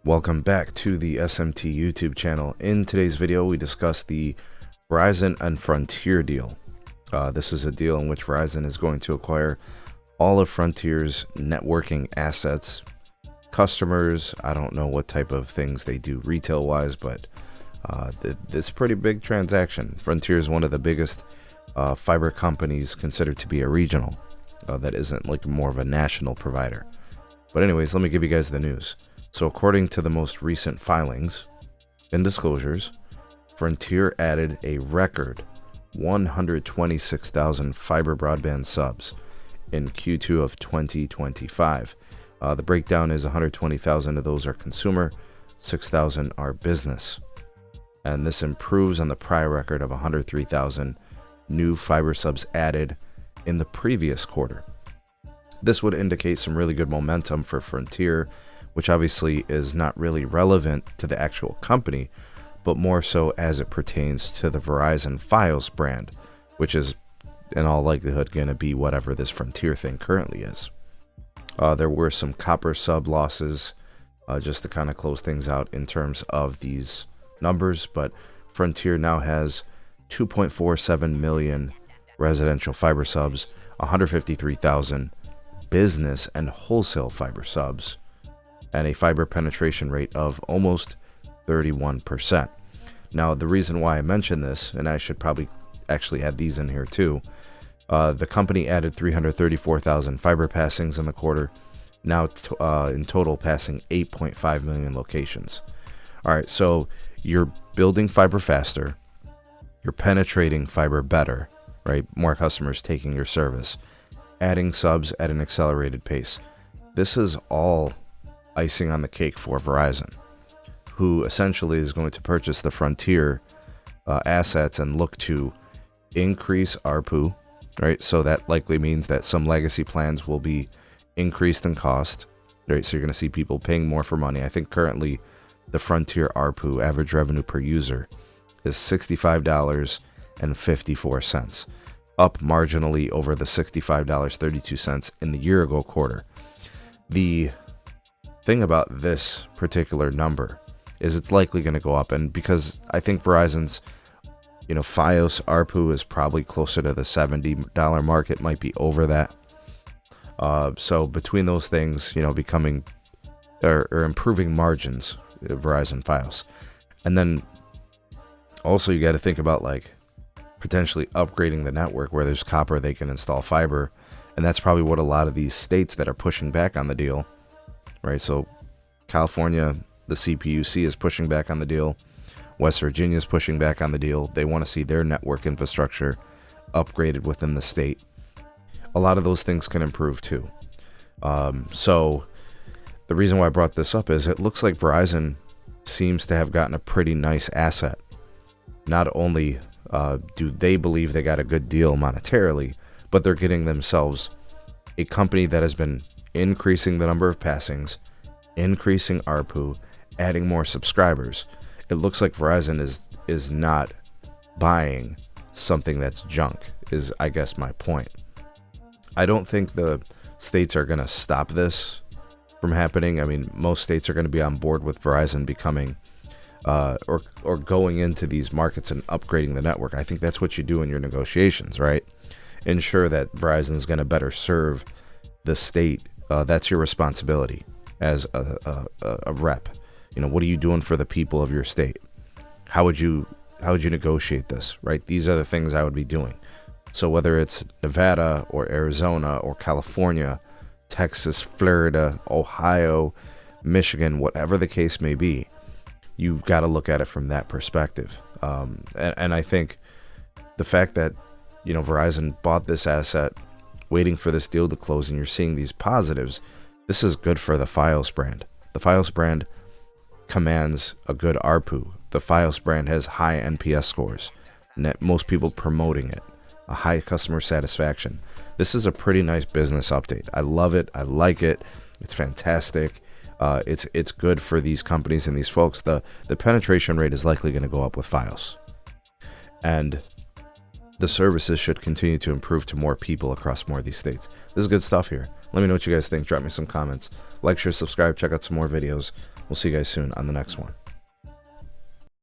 Welcome back to the SMT YouTube channel. In today's video, we discuss the Verizon and Frontier deal. This is a deal in which Verizon is going to acquire all of Frontier's networking assets, customers. I don't know what type of things they do retail-wise, but this is a pretty big transaction. Frontier is one of the biggest fiber companies considered to be a regional that isn't like more of a national provider. But anyways, let me give you guys the news. So according to the most recent filings and disclosures, Frontier added a record 126,000 fiber broadband subs in Q2 of 2025. The breakdown is 120,000 of those are consumer, 6,000 are business. And this improves on the prior record of 103,000 new fiber subs added in the previous quarter. This would indicate some really good momentum for Frontier, which obviously is not really relevant to the actual company, but more so as it pertains to the Verizon FiOS brand, which is in all likelihood going to be whatever this Frontier thing currently is. There were some copper sub losses just to kind of close things out in terms of these numbers, but Frontier now has 2.47 million residential fiber subs, 153,000 business and wholesale fiber subs, and a fiber penetration rate of almost 31%. Now, the reason why I mention this, and I should probably actually add these in here too, the company added 334,000 fiber passings in the quarter, now in total passing 8.5 million locations. All right, so you're building fiber faster, you're penetrating fiber better, right? More customers taking your service, adding subs at an accelerated pace. This is all icing on the cake for Verizon, who essentially is going to purchase the Frontier assets and look to increase ARPU, right? So that likely means that some legacy plans will be increased in cost, right? So you're going to see people paying more for money. I think currently the Frontier ARPU, average revenue per user, is $65.54, up marginally over the $65.32 in the year ago quarter. The thing about this particular number is it's likely going to go up, and because I think Verizon's FiOS ARPU is probably closer to the $70 mark, it might be over that. So between those things, becoming or improving margins, Verizon FiOS, and then also you got to think about like potentially upgrading the network where there's copper, they can install fiber, and that's probably what a lot of these states that are pushing back on the deal. Right, so California, the CPUC is pushing back on the deal. West Virginia is pushing back on the deal. They want to see their network infrastructure upgraded within the state. A lot of those things can improve too. So the reason why I brought this up is it looks like Verizon seems to have gotten a pretty nice asset. Not only do they believe they got a good deal monetarily, but they're getting themselves a company that has been increasing the number of passings, increasing ARPU, adding more subscribers. It looks like Verizon is not buying something that's junk, is I guess my point. I don't think the states are going to stop this from happening. I mean, most states are going to be on board with Verizon becoming or going into these markets and upgrading the network. I think that's what you do in your negotiations, right? Ensure that Verizon is going to better serve the state. That's your responsibility as a rep. What are you doing for the people of your state? How would you negotiate this, right? These are the things I would be doing. So whether it's Nevada or Arizona or California, Texas, Florida, Ohio, Michigan, whatever the case may be, you've got to look at it from that perspective. And I think the fact that Verizon bought this asset, waiting for this deal to close, and you're seeing these positives, this is good for the FiOS brand. The FiOS brand commands a good ARPU. The FiOS brand has high NPS scores. Most people promoting it. A high customer satisfaction. This is a pretty nice business update. I love it. I like it. It's fantastic. It's good for these companies and these folks. The penetration rate is likely going to go up with FiOS. And the services should continue to improve to more people across more of these states. This is good stuff here. Let me know what you guys think. Drop me some comments. Like, share, subscribe, check out some more videos. We'll see you guys soon on the next one.